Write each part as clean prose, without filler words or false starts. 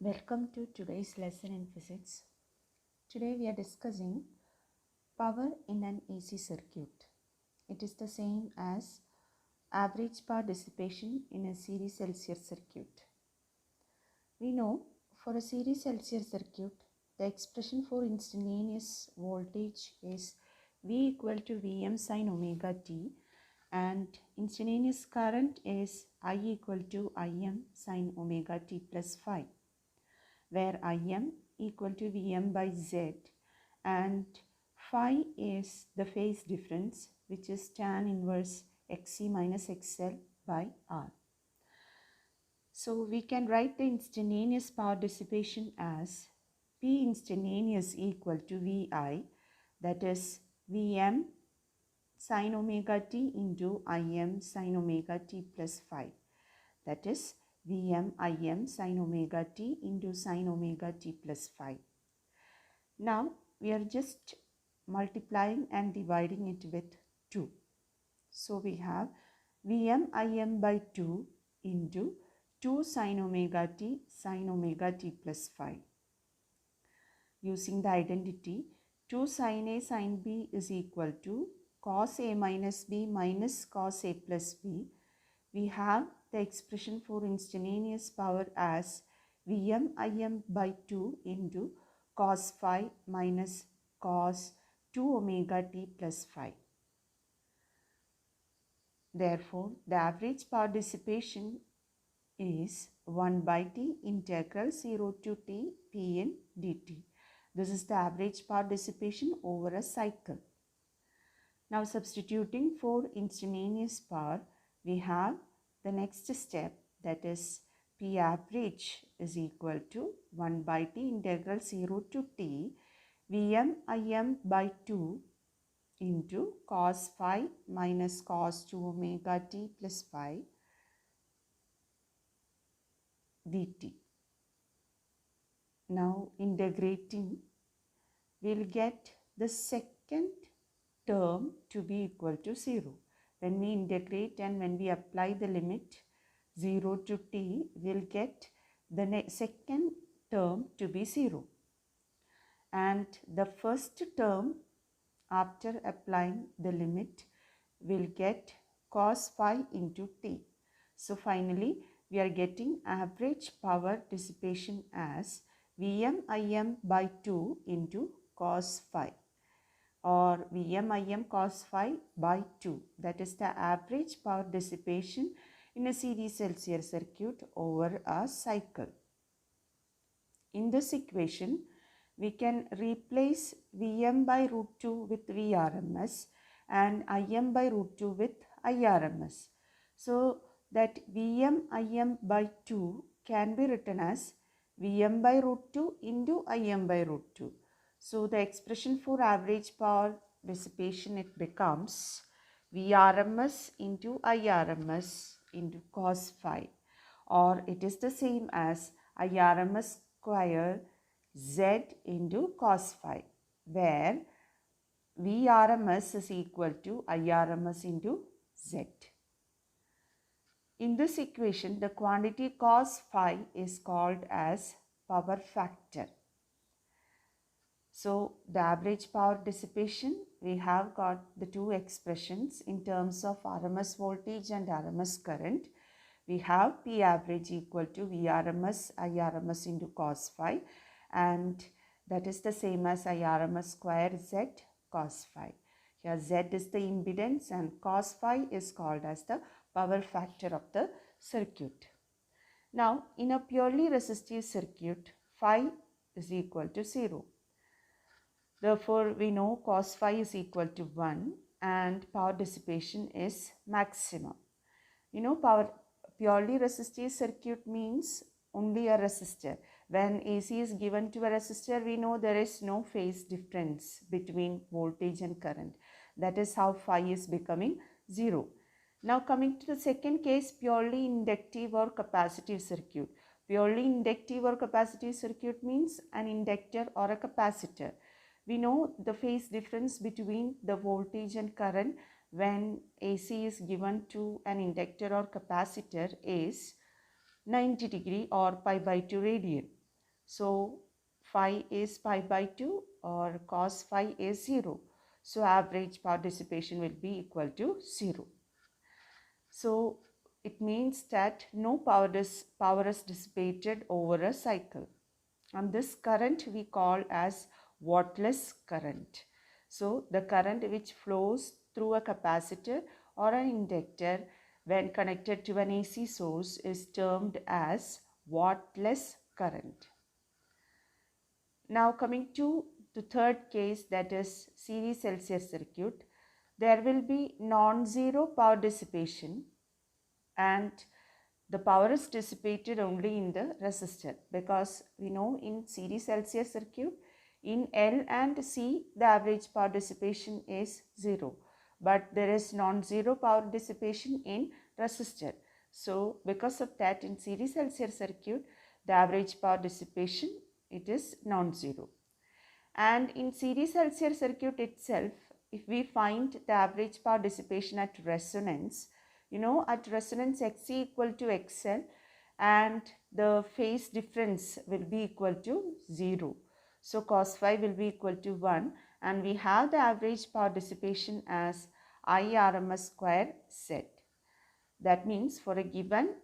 Welcome to today's lesson in physics. Today we are discussing power in an AC circuit. It is the same as average power dissipation in a series LCR circuit. We know for a series LCR circuit, the expression for instantaneous voltage is V equal to Vm sin omega t, and instantaneous current is I equal to Im sin omega t plus phi, where Im equal to Vm by Z and phi is the phase difference, which is tan inverse Xc minus XL by R. So we can write the instantaneous power dissipation as P instantaneous equal to Vi, that is Vm sin omega t into Im sin omega t plus phi, that is Vm Im sin omega t into sin omega t plus phi. Now we are just multiplying and dividing it with 2. So we have Vm Im by 2 into 2 sin omega t plus phi. Using the identity, 2 sin A sin B is equal to cos A minus B minus cos A plus B. We have the expression for instantaneous power as Vm Im by 2 into cos phi minus cos 2 omega t plus phi. Therefore, the average power dissipation is 1 by t integral 0 to t Pn dt. This is the average power dissipation over a cycle. Now substituting for instantaneous power, we have the next step, that is P average is equal to 1 by t integral 0 to t Vm Im by 2 into cos phi minus cos 2 omega t plus phi dt. Now integrating, we'll get the second term to be equal to 0. When we integrate and when we apply the limit 0 to t, we'll get the second term to be 0. And the first term after applying the limit will get cos phi into t. So finally we are getting average power dissipation as Vm Im by 2 into cos phi, or Vm Im cos phi by 2. That is the average power dissipation in a series LCR circuit over a cycle. In this equation, we can replace Vm by root 2 with Vrms and Im by root 2 with Irms. So that Vm Im by 2 can be written as Vm by root 2 into Im by root 2. So the expression for average power dissipation, it becomes Vrms into Irms into cos phi, or it is the same as Irms square Z into cos phi, where Vrms is equal to Irms into Z. In this equation, the quantity cos phi is called as power factor. So the average power dissipation, we have got the two expressions in terms of RMS voltage and RMS current. We have P average equal to Vrms Irms into cos phi, and that is the same as Irms square Z cos phi. Here Z is the impedance and cos phi is called as the power factor of the circuit. Now in a purely resistive circuit, phi is equal to 0. Therefore, we know cos phi is equal to 1 and power dissipation is maximum. You know, purely resistive circuit means only a resistor. When AC is given to a resistor, we know there is no phase difference between voltage and current. That is how phi is becoming 0. Now coming to the second case, purely inductive or capacitive circuit. Purely inductive or capacitive circuit means an inductor or a capacitor. We know the phase difference between the voltage and current when AC is given to an inductor or capacitor is 90 degree or pi by 2 radian. So phi is pi by 2 or cos phi is 0. So average power dissipation will be equal to 0. So it means that no power is dissipated over a cycle. And this current we call as wattless current. So the current which flows through a capacitor or an inductor when connected to an AC source is termed as wattless current. Now coming to the third case, that is series LCR circuit, there will be non-zero power dissipation and the power is dissipated only in the resistor, because we know in series LCR circuit in L and C the average power dissipation is 0, but there is non-zero power dissipation in resistor. So because of that, in series LCR circuit the average power dissipation, it is non-zero. And in series LCR circuit itself, if we find the average power dissipation at resonance, at resonance Xc equal to XL and the phase difference will be equal to 0. So cos phi will be equal to 1 and we have the average power dissipation as IRMS square Z. That means for a given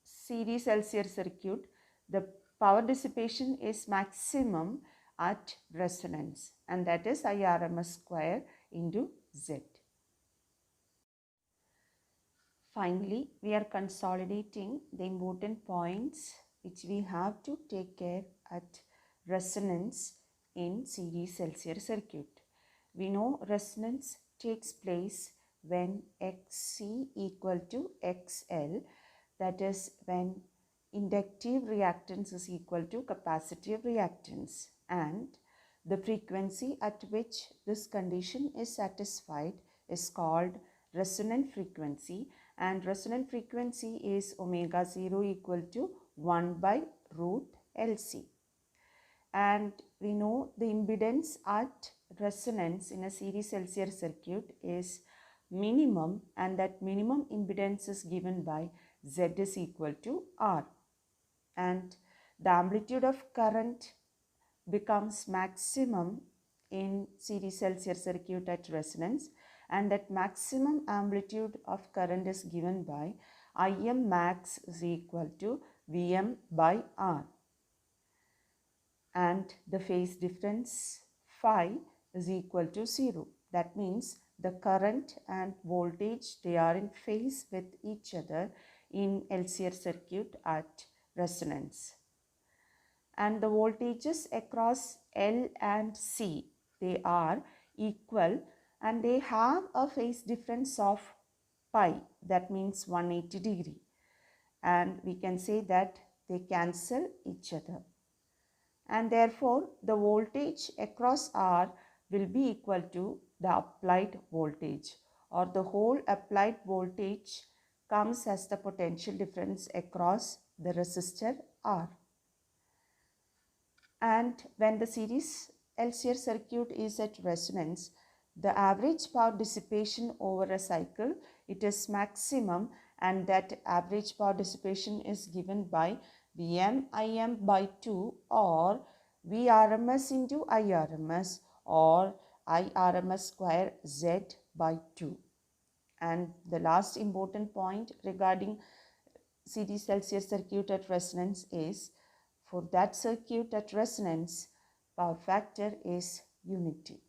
series LCR circuit, the power dissipation is maximum at resonance, and that is IRMS square into Z. Finally, we are consolidating the important points which we have to take care at resonance in series LCR circuit. We know resonance takes place when Xc equal to XL, that is when inductive reactance is equal to capacitive reactance, and the frequency at which this condition is satisfied is called resonant frequency, and resonant frequency is omega 0 equal to 1 by root LC. And we know the impedance at resonance in a series LCR circuit is minimum, and that minimum impedance is given by Z is equal to R. And the amplitude of current becomes maximum in series LCR circuit at resonance, and that maximum amplitude of current is given by Im max is equal to Vm by R, and the phase difference phi is equal to 0. That means the current and voltage, they are in phase with each other in LCR circuit at resonance. And the voltages across L and C, they are equal and they have a phase difference of pi, that means 180 degree, and we can say that they cancel each other, and therefore the voltage across R will be equal to the applied voltage, or the whole applied voltage comes as the potential difference across the resistor R. And when the series LCR circuit is at resonance, the average power dissipation over a cycle, it is maximum, and that average power dissipation is given by Vm Im by 2 or Vrms into Irms or Irms square Z by 2. And the last important point regarding series LCR circuit at resonance is, for that circuit at resonance, power factor is unity.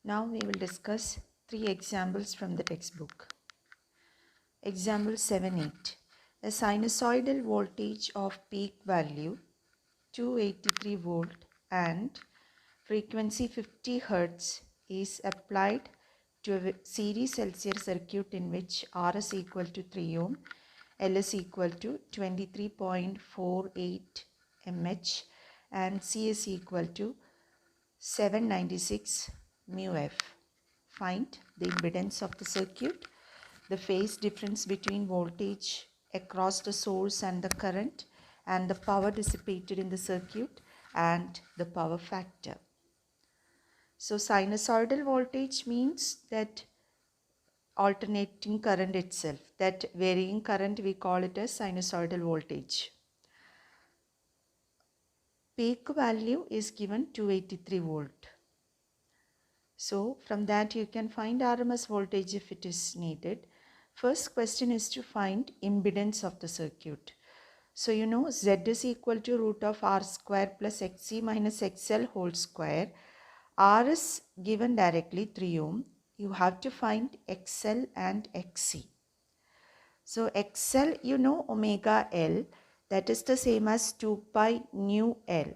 Now we will discuss 3 examples from the textbook. Example 7-8. A sinusoidal voltage of peak value 283 volt and frequency 50 Hz is applied to a series LCR circuit in which R is equal to 3 ohm, L is equal to 23.48 mH and C is equal to 796 mu f. Find the impedance of the circuit, the phase difference between voltage across the source and the current, and the power dissipated in the circuit, and the power factor. So sinusoidal voltage means that alternating current itself, that varying current, we call it as sinusoidal voltage. peak value is given 283 volt. So from that you can find RMS voltage if it is needed. First question is to find impedance of the circuit. So you know Z is equal to root of R square plus XC minus XL whole square. R is given directly 3 ohm. You have to find XL and XC. So XL, you know, omega L, that is the same as 2 pi nu L.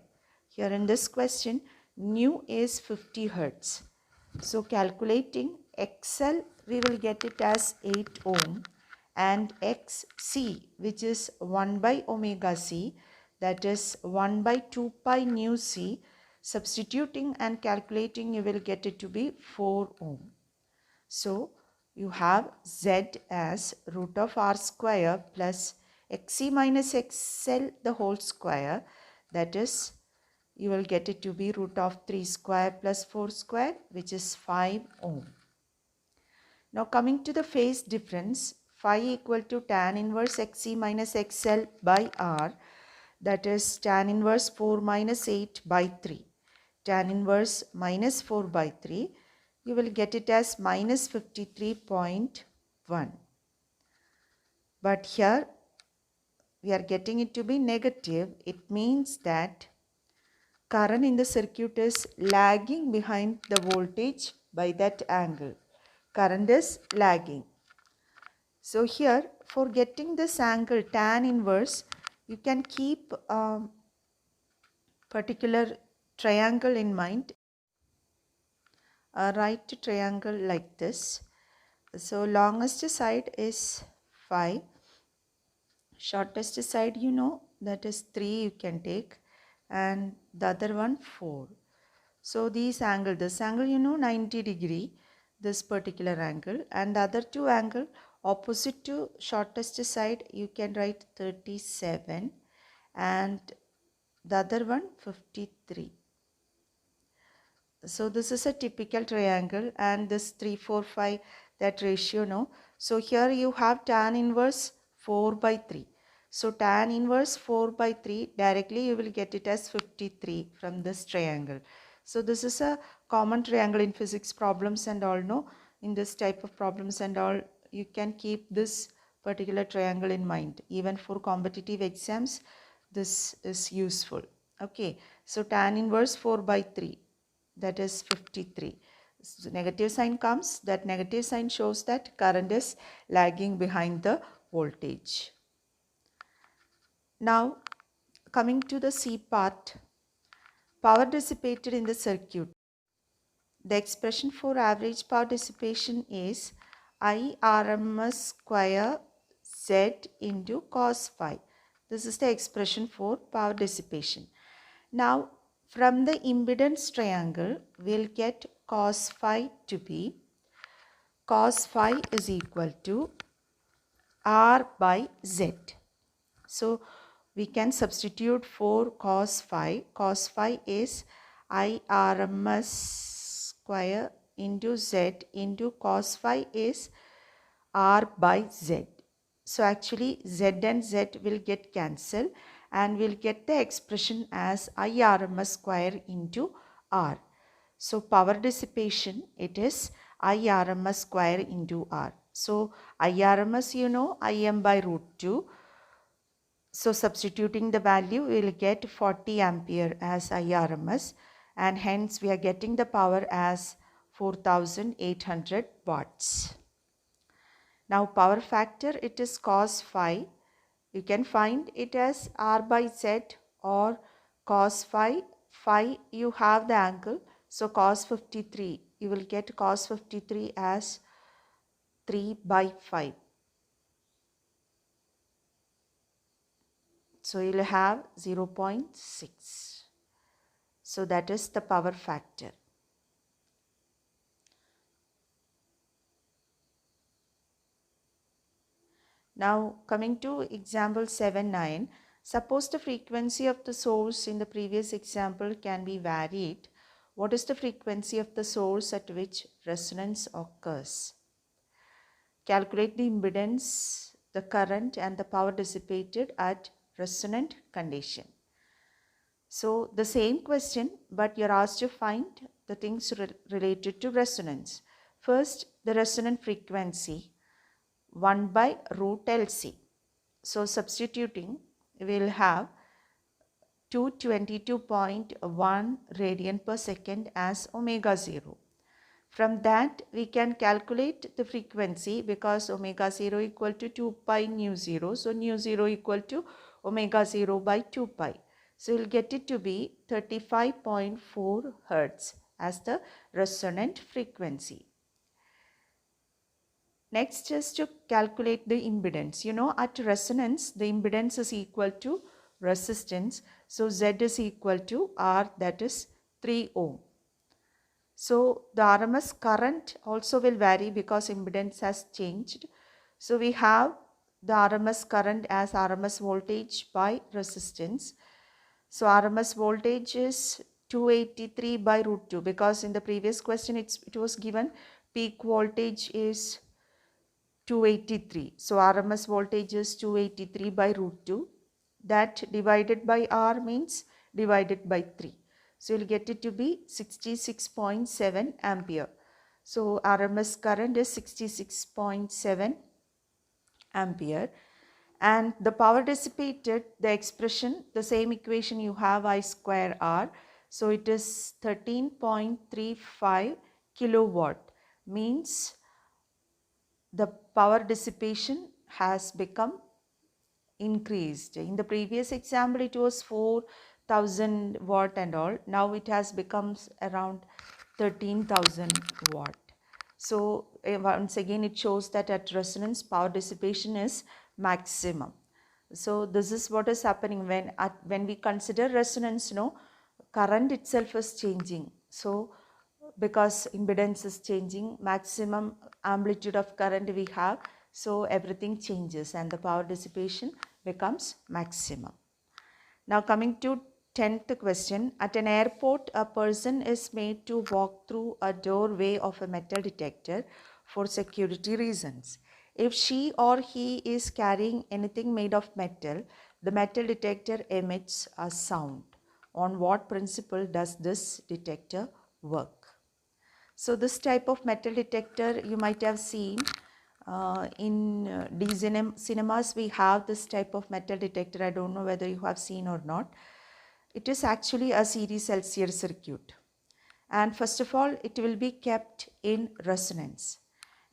Here in this question, nu is 50 hertz. So calculating XL, we will get it as 8 ohm, and XC, which is 1 by omega C, that is 1 by 2 pi nu C. Substituting and calculating, you will get it to be 4 ohm. So you have Z as root of R square plus XC minus XL the whole square, that is you will get it to be root of 3 square plus 4 square, which is 5 ohm. Now coming to the phase difference, phi equal to tan inverse XC minus XL by R, that is tan inverse 4 minus 8 by 3. Tan inverse minus 4 by 3, you will get it as minus 53.1. But here we are getting it to be negative. It means that current in the circuit is lagging behind the voltage by that angle. Current is lagging. So here for getting this angle tan inverse, you can keep a particular triangle in mind. A right triangle like this. So longest side is 5. Shortest side, you know, that is 3 you can take, and the other one 4. So this angle, you know, 90 degree, this particular angle, and the other two angle opposite to shortest side, you can write 37, and the other one 53. So this is a typical triangle, and this 3, 4, 5, that ratio, no. So here you have tan inverse 4 by 3. So tan inverse 4 by 3, directly you will get it as 53 from this triangle. So this is a common triangle in physics problems and all, no. In this type of problems and all, you can keep this particular triangle in mind. Even for competitive exams, this is useful. Okay, so tan inverse 4 by 3, that is 53. So negative sign comes, that negative sign shows that current is lagging behind the voltage. Now coming to the C part, power dissipated in the circuit. The expression for average power dissipation is I RMS square Z into cos phi. This is the expression for power dissipation. Now from the impedance triangle, we'll get cos phi to be, cos phi is equal to R by Z. So we can substitute for cos phi. Cos phi is I RMS square into Z into cos phi is R by Z. So actually Z and Z will get cancelled, and we'll get the expression as I RMS square into R. So power dissipation, it is I RMS square into R. So I RMS, you know, Im by root 2. So substituting the value, we will get 40 ampere as IRMS, and hence we are getting the power as 4800 watts. Now power factor, it is cos phi. You can find it as R by Z or cos phi. Phi, you have the angle. So cos 53, you will get cos 53 as 3 by 5. So you will have 0.6. So that is the power factor. Now coming to example 7-9, suppose the frequency of the source in the previous example can be varied. What is the frequency of the source at which resonance occurs? Calculate the impedance, the current and the power dissipated at resonant condition. So the same question, but you're asked to find the things related to resonance. First, the resonant frequency 1 by root LC. So substituting, we'll have 222.1 radian per second as omega 0. From that, we can calculate the frequency because omega 0 equal to 2 pi nu 0. So nu 0 equal to omega 0 by 2 pi. So we'll get it to be 35.4 hertz as the resonant frequency. Next is to calculate the impedance. You know, at resonance, the impedance is equal to resistance. So Z is equal to R, that is 3 ohm. So the RMS current also will vary because impedance has changed. So we have the RMS current as RMS voltage by resistance. So RMS voltage is 283 by root 2 because in the previous question it was given peak voltage is 283. So RMS voltage is 283 by root 2. That divided by R means divided by 3. So you'll get it to be 66.7 ampere. So RMS current is 66.7 ampere. And the power dissipated, the expression, the same equation you have I square R. So it is 13.35 kilowatt, means the power dissipation has become increased. In the previous example it was 4000 watt and all. Now it has become around 13,000 watt. So once again it shows that at resonance power dissipation is maximum. So this is what is happening when we consider resonance, current itself is changing. So because impedance is changing, maximum amplitude of current we have, so everything changes and the power dissipation becomes maximum. Now coming to 10th question. At an airport, a person is made to walk through a doorway of a metal detector for security reasons. If she or he is carrying anything made of metal, the metal detector emits a sound. On what principle does this detector work? So this type of metal detector you might have seen in cinemas. We have this type of metal detector. I don't know whether you have seen or not. It is actually a series LCR circuit. And first of all, it will be kept in resonance.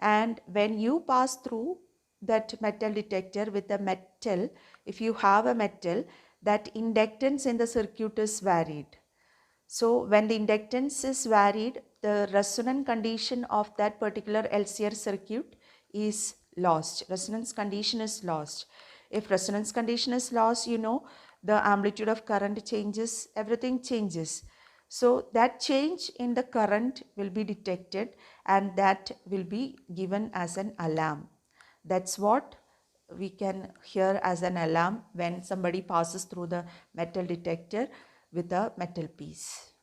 And when you pass through that metal detector with a metal, if you have a metal, that inductance in the circuit is varied. So when the inductance is varied, the resonant condition of that particular LCR circuit is lost. Resonance condition is lost. If resonance condition is lost, the amplitude of current changes, everything changes. So that change in the current will be detected and that will be given as an alarm. That's what we can hear as an alarm when somebody passes through the metal detector with a metal piece.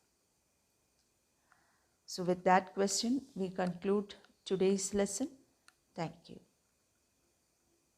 So with that question, we conclude today's lesson. Thank you.